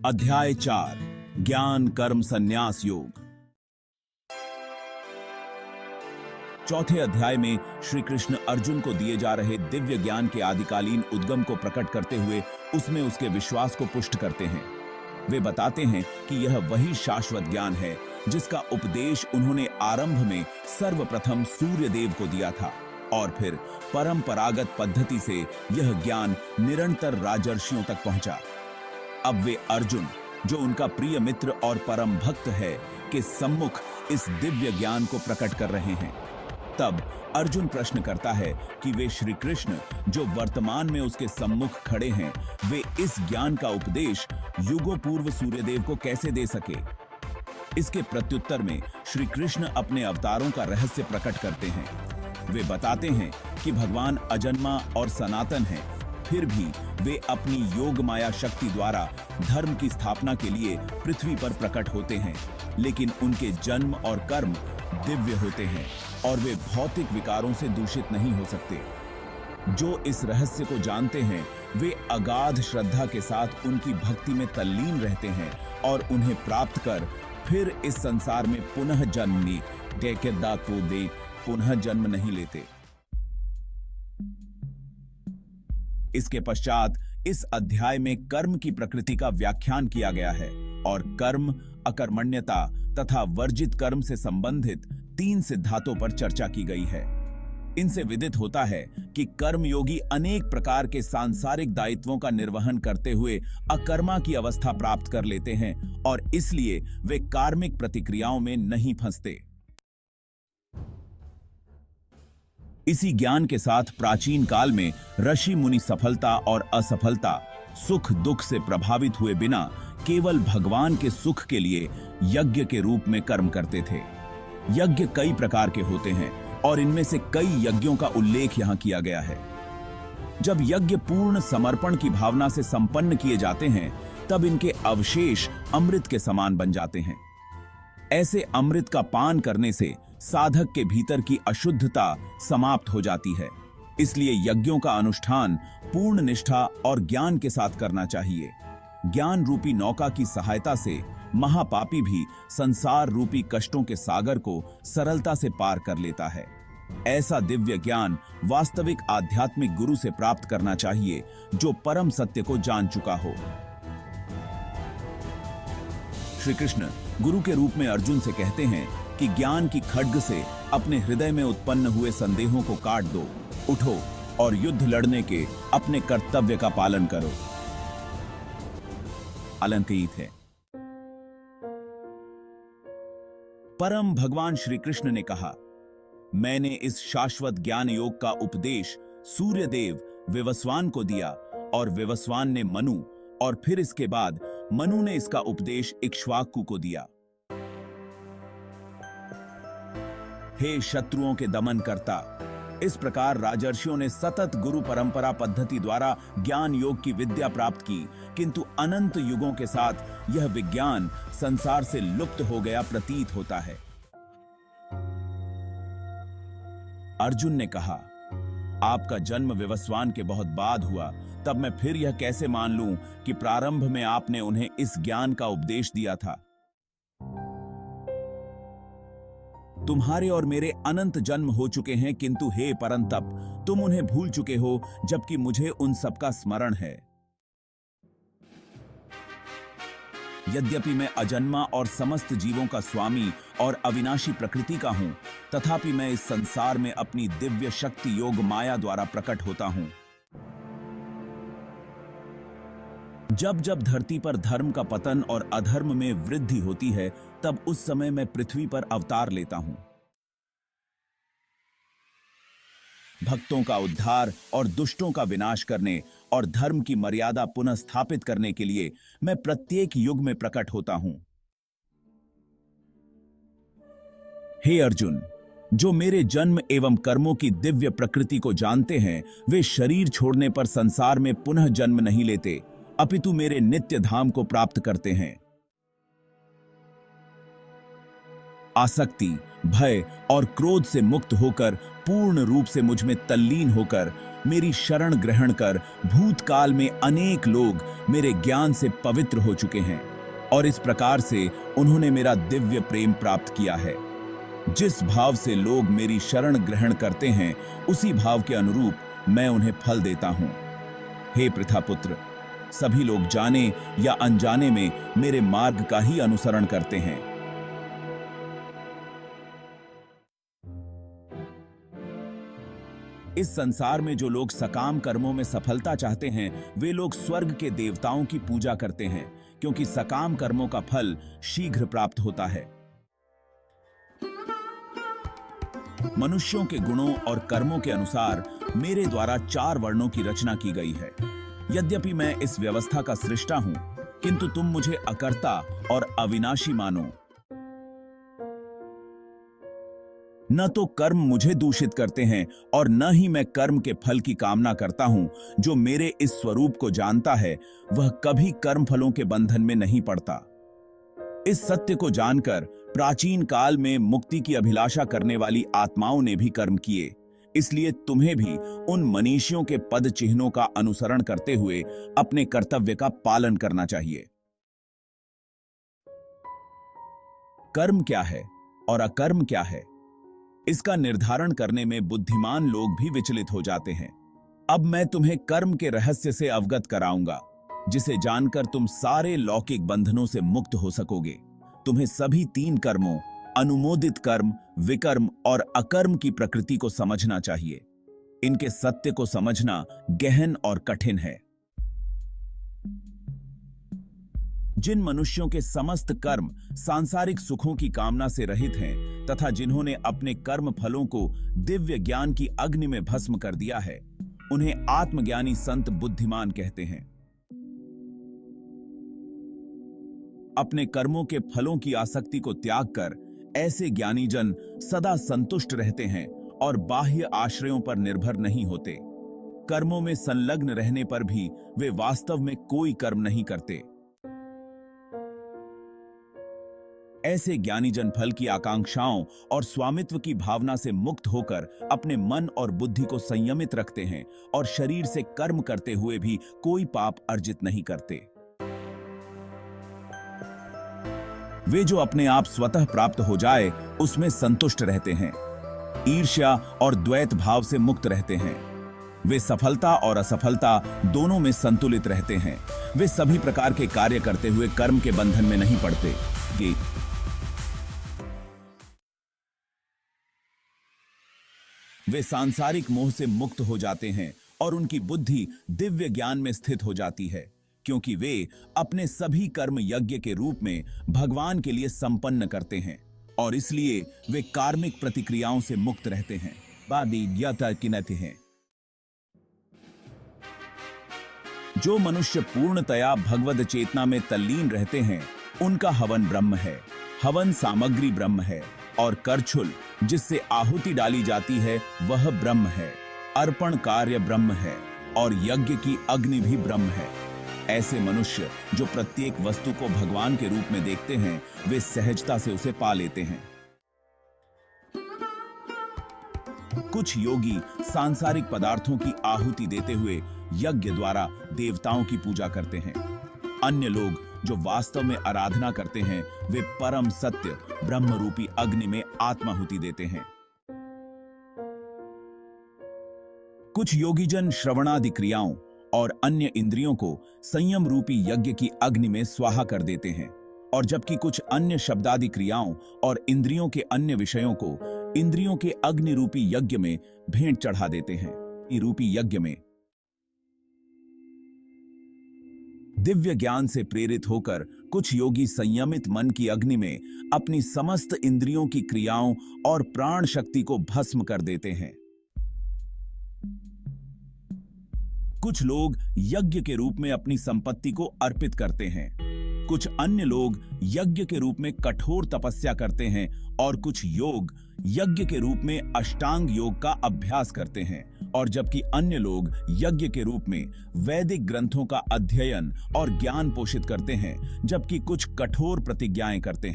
अध्याय 4 ज्ञान कर्म संन्यास योग। चौथे अध्याय में श्री कृष्ण अर्जुन को दिए जा रहे दिव्य ज्ञान के आदिकालीन उद्गम को प्रकट करते हुए उसमें उसके विश्वास को पुष्ट करते हैं। वे बताते हैं कि यह वही शाश्वत ज्ञान है जिसका उपदेश उन्होंने आरंभ में सर्वप्रथम सूर्य देव को दिया था और फिर परंपरागत पद्धति से यह ज्ञान निरंतर राजर्षियों तक पहुंचा। अब वे अर्जुन, जो उनका प्रिय मित्र और परम भक्त है, के सम्मुख इस दिव्य ज्ञान को प्रकट कर रहे हैं। तब अर्जुन प्रश्न करता है कि वे श्री कृष्ण, जो वर्तमान में उसके सम्मुख खड़े हैं, वे इस ज्ञान का उपदेश युगों पूर्व सूर्यदेव को कैसे दे सके। इसके प्रत्युत्तर में श्री कृष्ण अपने अवतारों का रहस्य प्रकट करते हैं। वे बताते हैं कि भगवान अजन्मा और सनातन हैं, फिर भी वे अपनी योग माया शक्ति द्वारा धर्म की स्थापना के लिए पृथ्वी पर प्रकट होते हैं, लेकिन उनके जन्म और कर्म दिव्य होते हैं और वे भौतिक विकारों से दूषित नहीं हो सकते। जो इस रहस्य को जानते हैं वे अगाध श्रद्धा के साथ उनकी भक्ति में तल्लीन रहते हैं और उन्हें प्राप्त कर फिर इस संसार में पुनः जन्म पुनः जन्म नहीं लेते। इसके पश्चात इस अध्याय में कर्म की प्रकृति का व्याख्यान किया गया है और कर्म, अकर्मण्यता तथा वर्जित कर्म से संबंधित 3 सिद्धांतों पर चर्चा की गई है। इनसे विदित होता है कि कर्मयोगी अनेक प्रकार के सांसारिक दायित्वों का निर्वहन करते हुए अकर्मा की अवस्था प्राप्त कर लेते हैं और इसलिए वे कार्मिक प्रतिक्रियाओं में नहीं फंसते। इसी ज्ञान के साथ प्राचीन काल में ऋषि मुनि सफलता और असफलता, सुख दुख से प्रभावित हुए बिना केवल भगवान के सुख के लिए यज्ञ के रूप में कर्म करते थे। यज्ञ कई प्रकार के होते हैं और इनमें से कई यज्ञों का उल्लेख यहाँ किया गया है। जब यज्ञ पूर्ण समर्पण की भावना से संपन्न किए जाते हैं तब इनके अवशेष अमृत के समान बन जाते हैं। ऐसे अमृत का पान करने से साधक के भीतर की अशुद्धता समाप्त हो जाती है। इसलिए यज्ञों का अनुष्ठान पूर्ण निष्ठा और ज्ञान के साथ करना चाहिए। ज्ञान रूपी नौका की सहायता से महापापी भी संसार रूपी कष्टों के सागर को सरलता से पार कर लेता है। ऐसा दिव्य ज्ञान वास्तविक आध्यात्मिक गुरु से प्राप्त करना चाहिए, जो परम सत्य को जान चुका हो। श्री कृष्ण गुरु के रूप में अर्जुन से कहते हैं कि ज्ञान की खड्ग से अपने हृदय में उत्पन्न हुए संदेहों को काट दो, उठो और युद्ध लड़ने के अपने कर्तव्य का पालन करो। अलंकृत है। परम भगवान श्री कृष्ण ने कहा, मैंने इस शाश्वत ज्ञान योग का उपदेश सूर्यदेव विवस्वान को दिया और विवस्वान ने मनु, और फिर इसके बाद मनु ने इसका उपदेश इक्ष्वाकु को दिया। हे शत्रुओं के दमन करता, इस प्रकार राजर्षियों ने सतत गुरु परंपरा पद्धति द्वारा ज्ञान योग की विद्या प्राप्त की, किंतु अनंत युगों के साथ यह विज्ञान संसार से लुप्त हो गया प्रतीत होता है। अर्जुन ने कहा, आपका जन्म विवस्वान के बहुत बाद हुआ, तब मैं फिर यह कैसे मान लूं कि प्रारंभ में आपने उन्हें इस ज्ञान का उपदेश दिया था। तुम्हारे और मेरे अनंत जन्म हो चुके हैं, किंतु हे परंतप, तुम उन्हें भूल चुके हो, जबकि मुझे उन सबका स्मरण है। यद्यपि मैं अजन्मा और समस्त जीवों का स्वामी और अविनाशी प्रकृति का हूं, तथापि मैं इस संसार में अपनी दिव्य शक्ति योग माया द्वारा प्रकट होता हूं। जब जब धरती पर धर्म का पतन और अधर्म में वृद्धि होती है, तब उस समय मैं पृथ्वी पर अवतार लेता हूं। भक्तों का उद्धार और दुष्टों का विनाश करने और धर्म की मर्यादा पुनः स्थापित करने के लिए मैं प्रत्येक युग में प्रकट होता हूं। हे अर्जुन, जो मेरे जन्म एवं कर्मों की दिव्य प्रकृति को जानते हैं, वे शरीर छोड़ने पर संसार में पुनः जन्म नहीं लेते, अपितु मेरे नित्य धाम को प्राप्त करते हैं। आसक्ति, भय और क्रोध से मुक्त होकर पूर्ण रूप से मुझ में तल्लीन होकर मेरी शरण ग्रहण कर भूतकाल में अनेक लोग मेरे ज्ञान से पवित्र हो चुके हैं और इस प्रकार से उन्होंने मेरा दिव्य प्रेम प्राप्त किया है। जिस भाव से लोग मेरी शरण ग्रहण करते हैं, उसी भाव के अनुरूप मैं उन्हें फल देता हूं। हे पृथापुत्र, सभी लोग जाने या अनजाने में मेरे मार्ग का ही अनुसरण करते हैं। इस संसार में जो लोग सकाम कर्मों में सफलता चाहते हैं, वे लोग स्वर्ग के देवताओं की पूजा करते हैं, क्योंकि सकाम कर्मों का फल शीघ्र प्राप्त होता है। मनुष्यों के गुणों और कर्मों के अनुसार मेरे द्वारा 4 वर्णों की रचना की गई है। यद्यपि मैं इस व्यवस्था का सृष्टा हूं, किंतु तुम मुझे अकर्ता और अविनाशी मानो। न तो कर्म मुझे दूषित करते हैं और न ही मैं कर्म के फल की कामना करता हूं। जो मेरे इस स्वरूप को जानता है, वह कभी कर्म फलों के बंधन में नहीं पड़ता। इस सत्य को जानकर प्राचीन काल में मुक्ति की अभिलाषा करने वाली आत्माओं ने भी कर्म किए। इसलिए तुम्हें भी उन मनीषियों के पद चिन्हों का अनुसरण करते हुए अपने कर्तव्य का पालन करना चाहिए। कर्म क्या है और अकर्म क्या है, इसका निर्धारण करने में बुद्धिमान लोग भी विचलित हो जाते हैं। अब मैं तुम्हें कर्म के रहस्य से अवगत कराऊंगा, जिसे जानकर तुम सारे लौकिक बंधनों से मुक्त हो सकोगे। तुम्हें सभी 3 कर्मों, अनुमोदित कर्म, विकर्म और अकर्म की प्रकृति को समझना चाहिए। इनके सत्य को समझना गहन और कठिन है। जिन मनुष्यों के समस्त कर्म सांसारिक सुखों की कामना से रहित हैं तथा जिन्होंने अपने कर्म फलों को दिव्य ज्ञान की अग्नि में भस्म कर दिया है, उन्हें आत्मज्ञानी संत बुद्धिमान कहते हैं। अपने कर्मों के फलों की आसक्ति को त्याग कर ऐसे ज्ञानी जन सदा संतुष्ट रहते हैं और बाह्य आश्रयों पर निर्भर नहीं होते। कर्मों में संलग्न रहने पर भी वे वास्तव में कोई कर्म नहीं करते। ऐसे ज्ञानी जन फल की आकांक्षाओं और स्वामित्व की भावना से मुक्त होकर अपने मन और बुद्धि को संयमित रखते हैं और शरीर से कर्म करते हुए भी कोई पाप अर्जित नहीं करते। वे जो अपने आप स्वतः प्राप्त हो जाए उसमें संतुष्ट रहते हैं। ईर्ष्या और द्वैत भाव से मुक्त रहते हैं। वे सफलता और असफलता दोनों में संतुलित रहते हैं। वे सभी प्रकार के कार्य करते हुए कर्म के बंधन में नहीं पड़ते। वे सांसारिक मोह से मुक्त हो जाते हैं और उनकी बुद्धि दिव्य ज्ञान में स्थित हो जाती है, क्योंकि वे अपने सभी कर्म यज्ञ के रूप में भगवान के लिए संपन्न करते हैं और इसलिए वे कार्मिक प्रतिक्रियाओं से मुक्त रहते हैं। हैं जो मनुष्य पूर्णतया भगवद चेतना में तल्लीन रहते हैं, उनका हवन ब्रह्म है। हवन सामग्री ब्रह्म है और करछुल जिससे आहुति डाली जाती है वह ब्रह्म है। अर्पण कार्य ब्रह्म है और यज्ञ की अग्नि भी ब्रह्म है। ऐसे मनुष्य जो प्रत्येक वस्तु को भगवान के रूप में देखते हैं, वे सहजता से उसे पा लेते हैं। कुछ योगी सांसारिक पदार्थों की आहुति देते हुए यज्ञ द्वारा देवताओं की पूजा करते हैं। अन्य लोग जो वास्तव में आराधना करते हैं, वे परम सत्य ब्रह्म रूपी अग्नि में आत्माहुति देते हैं। कुछ योगीजन श्रवणादि क्रियाओं और अन्य इंद्रियों को संयम रूपी यज्ञ की अग्नि में स्वाहा कर देते हैं, और जबकि कुछ अन्य शब्दादि क्रियाओं और इंद्रियों के अन्य विषयों को इंद्रियों के अग्नि रूपी यज्ञ में भेंट चढ़ा देते हैं। रूपी यज्ञ में दिव्य ज्ञान से प्रेरित होकर कुछ योगी संयमित मन की अग्नि में अपनी समस्त इंद्रियों की क्रियाओं और प्राण शक्ति को भस्म कर देते हैं। कुछ लोग यज्ञ के रूप में अपनी संपत्ति को अर्पित करते हैं। कुछ अन्य लोग यज्ञ के रूप में कठोर तपस्या करते हैं और कुछ योग यज्ञ के रूप में अष्टांग योग का अभ्यास करते हैं, और जबकि अन्य लोग यज्ञ के रूप में वैदिक ग्रंथों का अध्ययन और ज्ञान पोषित करते हैं, जबकि कुछ कठोर प्रतिज्ञाएं करते हैं।